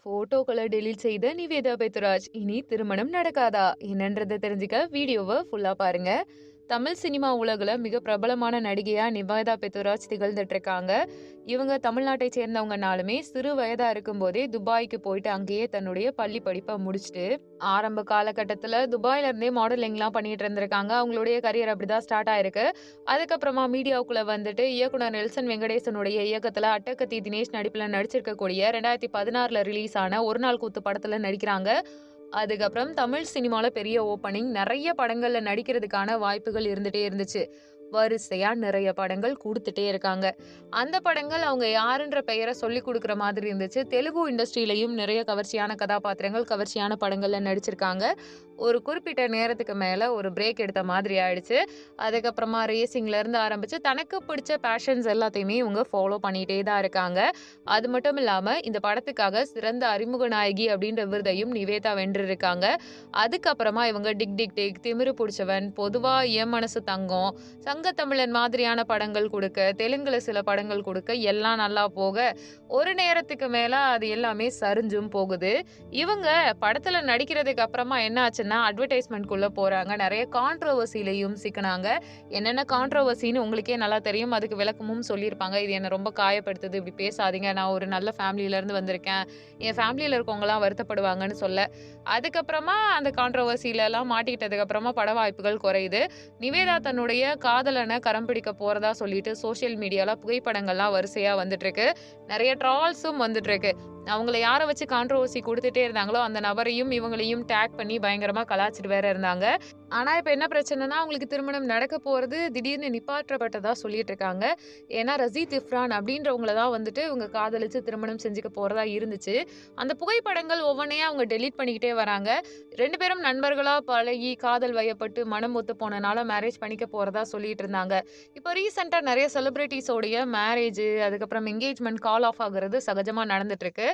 போட்டோக்களை delete செய்த நிவேதா பெத்துராஜ் இனி திருமணம் நடக்காதா என்னன்றதை தெரிஞ்சுக்க வீடியோவை ஃபுல்லா பாருங்க. தமிழ் சினிமா உலகில் மிக பிரபலமான நடிகையா நிவேதா பெத்துராஜ் திகழ்ந்துட்டு இருக்காங்க. இவங்க தமிழ்நாட்டை சேர்ந்தவங்கனாலுமே சிறு வயதா இருக்கும்போதே துபாய்க்கு போயிட்டு அங்கேயே தன்னுடைய பள்ளி படிப்பை முடிச்சுட்டு ஆரம்ப காலகட்டத்தில் துபாயில இருந்தே மாடலிங்லாம் பண்ணிட்டு இருந்திருக்காங்க. அவங்களுடைய கரியர் அப்படிதான் ஸ்டார்ட் ஆயிருக்கு. அதுக்கப்புறமா மீடியாவுக்குள்ள வந்துட்டு இயக்குனர் நெல்சன் வெங்கடேசனுடைய இயக்கத்துல அட்டகத்தி தினேஷ் நடிப்புல நடிச்சிருக்கக்கூடிய 2016ல ரிலீஸ் ஆன ஒரு நாள் கூத்து படத்துல நடிக்கிறாங்க. அதுக்கப்புறம் தமிழ் சினிமால பெரிய ஓப்பனிங், நிறைய படங்கள்ல நடிக்கிறதுக்கான வாய்ப்புகள் இருந்துட்டே இருந்துச்சு. வரிசையா நிறைய படங்கள் கொடுத்துட்டே இருக்காங்க. அந்த படங்கள் அவங்க யாருன்ற பெயரை சொல்லி கொடுக்குற மாதிரி இருந்துச்சு. தெலுங்கு இண்டஸ்ட்ரியிலையும் நிறைய கவர்ச்சியான கதாபாத்திரங்கள், கவர்ச்சியான படங்கள்ல நடிச்சிருக்காங்க. ஒரு குறிப்பிட்ட நேரத்துக்கு மேல ஒரு பிரேக் எடுத்த மாதிரி ஆயிடுச்சு. அதுக்கப்புறமா ரேசிங்ல இருந்து ஆரம்பிச்சு தனக்கு பிடிச்ச பேஷன்ஸ் எல்லாத்தையுமே இவங்க ஃபாலோ பண்ணிட்டே தான் இருக்காங்க. அது மட்டும் இல்லாம இந்த படத்துக்காக சிறந்த அறிமுக நாயகி அப்படின்ற விருதையும் நிவேதா வென்றிருக்காங்க. அதுக்கப்புறமா இவங்க டிக் டிக் டிக், திமிரு பிடிச்சவன், பொதுவா என் மனசு தங்கம், சங்கத்தமிழன் மாதிரியான படங்கள் கொடுக்க, தெலுங்குல சில படங்கள் கொடுக்க எல்லாம் நல்லா போக ஒரு நேரத்துக்கு மேல அது எல்லாமே சரிஞ்சும் போகுது. இவங்க படத்துல நடிக்கிறதுக்கு அப்புறமா என்ன ஆச்சுன்னா அட்வர்டைஸ்மெண்ட்குள்ள போறாங்க. நிறைய கான்ட்ரோவர்சிலையும் சிக்கினாங்க. என்னென்ன கான்ட்ரோவர்சின்னு உங்களுக்கே நல்லா தெரியும். அதுக்கு விளக்கமும் சொல்லியிருப்பாங்க. இது என்ன ரொம்ப காயப்படுத்துது, இப்படி பேசாதீங்க, நான் ஒரு நல்ல ஃபேமிலியில இருந்து வந்திருக்கேன், என் ஃபேமிலியில இருக்கவங்கலாம் வருத்தப்படுவாங்கன்னு சொல்ல. அதுக்கப்புறமா அந்த கான்ட்ரோவர்சில எல்லாம் மாட்டிக்கிட்டதுக்கு அப்புறமா பட வாய்ப்புகள் குறையுது. நிவேதா தன்னுடைய காதலனை கரம் பிடிக்க போறதா சொல்லிட்டு சோசியல் மீடியால புகைப்படங்கள்லாம் வரிசையா வந்துட்டு இருக்கு. நிறைய ட்ரால்ஸும் வந்துட்டு இருக்கு. அவங்கள யாரை வச்சு கான்ட்ரோவர்சி கொடுத்துட்டே இருந்தாங்களோ அந்த நபரையும் இவங்களையும் டேக் பண்ணி பயங்கரமா கலாச்சிட்டு வேற இருந்தாங்க. ஆனா இப்ப என்ன பிரச்சனைனா அவங்களுக்கு திருமணம் நடக்க போறது திடீர்னு நிப்பாற்றப்பட்டதா சொல்லிட்டு இருக்காங்க. ஏன்னா ரஜீத் இஃப்ரான் அப்படின்றவங்கள தான் வந்துட்டு இவங்க காதலிச்சு திருமணம் செஞ்சுக்க போறதா இருந்துச்சு. அந்த புகைப்படங்கள் ஒவ்வொன்றையா அவங்க டெலீட் பண்ணிக்கிட்டே வராங்க. 2 பேரும் நண்பர்களா பழகி காதல் வயப்பட்டு மனம் ஒத்து போனனால மேரேஜ் பண்ணிக்க போறதா சொல்லிட்டு இருந்தாங்க. இப்போ ரீசெண்டா நிறைய செலிபிரிட்டிஸோடைய மேரேஜ், அதுக்கப்புறம் என்கேஜ்மெண்ட் கால் ஆஃப் ஆகுறது சகஜமா நடந்துட்டு இருக்கு.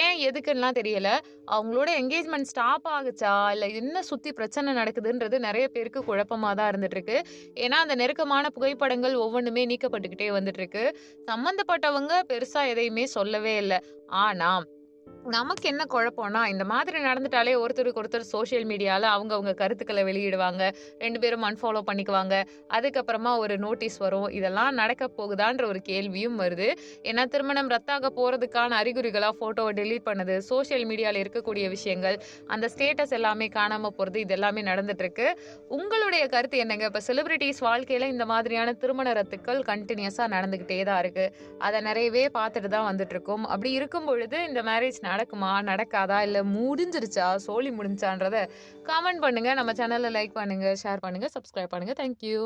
ஏன் எதுக்குன்னுலாம் தெரியல. அவங்களோட என்கேஜ்மெண்ட் ஸ்டாப் ஆகுச்சா இல்ல என்ன சுத்தி பிரச்சனை நடக்குதுன்றது நிறைய பேருக்கு குழப்பமா தான் இருந்துட்டு இருக்கு. ஏன்னா அந்த நெருக்கமான புகைப்படங்கள் ஒவ்வொன்றுமே நீக்கப்பட்டுக்கிட்டே வந்துட்டு இருக்கு. சம்பந்தப்பட்டவங்க பெருசா எதையுமே சொல்லவே இல்லை. ஆனா நமக்கு என்ன குழப்பம்னா, இந்த மாதிரி நடந்துட்டாலே ஒருத்தருக்கு ஒருத்தர் சோசியல் மீடியால அவங்க கருத்துக்களை வெளியிடுவாங்க. 2 பேரும் அன்ஃபாலோ பண்ணிக்குவாங்க. அதுக்கப்புறமா ஒரு நோட்டீஸ் வரும். இதெல்லாம் நடக்க போகுதான்ற ஒரு கேள்வியும் வருது. ஏன்னா திருமணம் ரத்தாக போறதுக்கான அறிகுறிகளா ஃபோட்டோவை டெலீட் பண்ணது, சோசியல் மீடியால இருக்கக்கூடிய விஷயங்கள், அந்த ஸ்டேட்டஸ் எல்லாமே காணாம போறது, இது எல்லாமே நடந்துட்டு இருக்கு. உங்களுடைய கருத்து என்னங்க? இப்ப செலிபிரிட்டிஸ் வாழ்க்கையில இந்த மாதிரியான திருமண ரத்துக்கள் கண்டினியூஸா நடந்துகிட்டே தான் இருக்கு. அதை நிறையவே பார்த்துட்டு தான் வந்துட்டு இருக்கோம். அப்படி இருக்கும் பொழுது இந்த மேரேஜ் நடக்குமா நடக்காதா இல்ல முடிஞ்சிருச்சா சோலி முடிஞ்சான்றத கமெண்ட் பண்ணுங்க. நம்ம சேனலை லைக் பண்ணுங்க, ஷேர் பண்ணுங்க, சப்ஸ்கிரைப் பண்ணுங்க. தேங்க்யூ.